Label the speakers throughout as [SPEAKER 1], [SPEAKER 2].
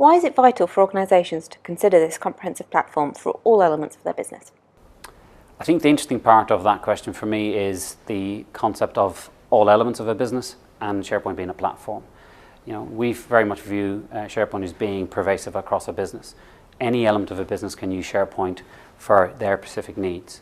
[SPEAKER 1] Why is it vital for organisations to consider this comprehensive platform for all elements of their business?
[SPEAKER 2] I think the interesting part of that question for me is the concept of all elements of a business and SharePoint being a platform. We very much view SharePoint as being pervasive across a business. Any element of a business can use SharePoint for their specific needs.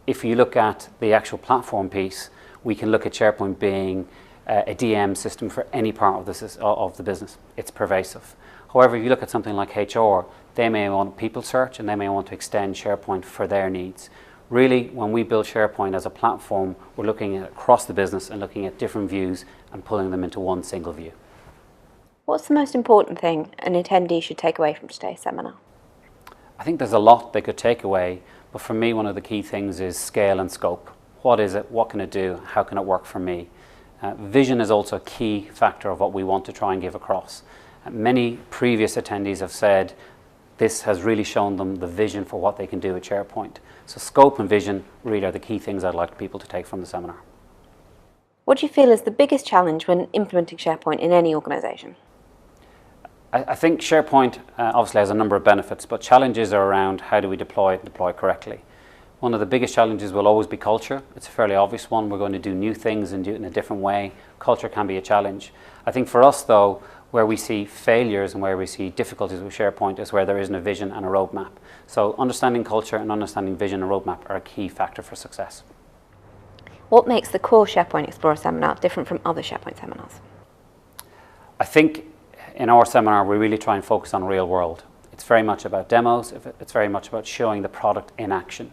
[SPEAKER 2] If you look at the actual platform piece, we can look at SharePoint being a DM system for any part of the business. It's pervasive. However, if you look at something like HR, they may want people search and they may want to extend SharePoint for their needs. Really, when we build SharePoint as a platform, we're looking at across the business and looking at different views and pulling them into one single view.
[SPEAKER 1] What's the most important thing an attendee should take away from today's seminar?
[SPEAKER 2] I think there's a lot they could take away, but for me, one of the key things is scale and scope. What is it? What can it do? How can it work for me? Vision is also a key factor of what we want to try and give across. Many previous attendees have said this has really shown them the vision for what they can do at SharePoint. So scope and vision really are the key things I'd like people to take from the seminar.
[SPEAKER 1] What do you feel is the biggest challenge when implementing SharePoint in any organisation?
[SPEAKER 2] I think SharePoint obviously has a number of benefits, but challenges are around how do we deploy it correctly. One of the biggest challenges will always be culture. It's a fairly obvious one. We're going to do new things and do it in a different way. Culture can be a challenge. I think for us though, where we see failures and where we see difficulties with SharePoint is where there isn't a vision and a roadmap. So understanding culture and understanding vision and roadmap are a key factor for success.
[SPEAKER 1] What makes the core SharePoint Explorer seminar different from other SharePoint seminars?
[SPEAKER 2] I think in our seminar we really try and focus on real world. It's very much about demos, it's very much about showing the product in action.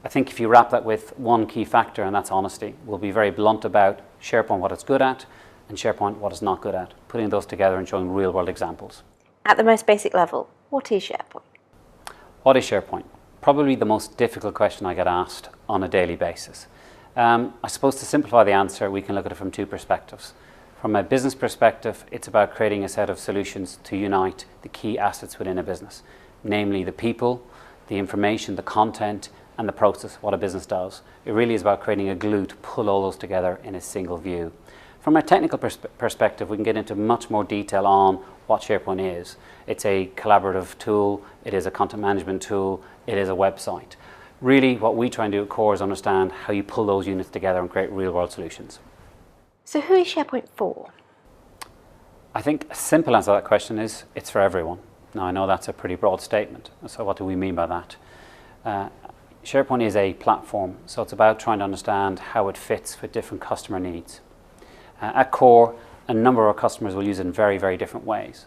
[SPEAKER 2] I think if you wrap that with one key factor, and that's honesty, we'll be very blunt about SharePoint, what it's good at, and SharePoint, what it's not good at, putting those together and showing real world examples.
[SPEAKER 1] At the most basic level, what is SharePoint?
[SPEAKER 2] What is SharePoint? Probably the most difficult question I get asked on a daily basis. I suppose to simplify the answer, we can look at it from two perspectives. From a business perspective, it's about creating a set of solutions to unite the key assets within a business, namely the people, the information, the content, and the process, what a business does. It really is about creating a glue to pull all those together in a single view. From a technical perspective, we can get into much more detail on what SharePoint is. It's a collaborative tool, it is a content management tool, it is a website. Really, what we try and do at core is understand how you pull those units together and create real-world solutions.
[SPEAKER 1] So who is SharePoint for?
[SPEAKER 2] I think a simple answer to that question is it's for everyone. Now, I know that's a pretty broad statement, so what do we mean by that? SharePoint is a platform, so it's about trying to understand how it fits with different customer needs. At core, a number of our customers will use it in very, very different ways.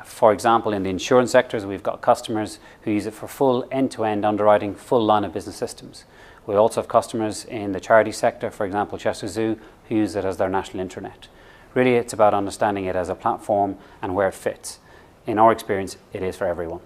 [SPEAKER 2] For example, in the insurance sectors, we've got customers who use it for full end-to-end underwriting, full line of business systems. We also have customers in the charity sector, for example, Chester Zoo, who use it as their national intranet. Really, it's about understanding it as a platform and where it fits. In our experience, it is for everyone.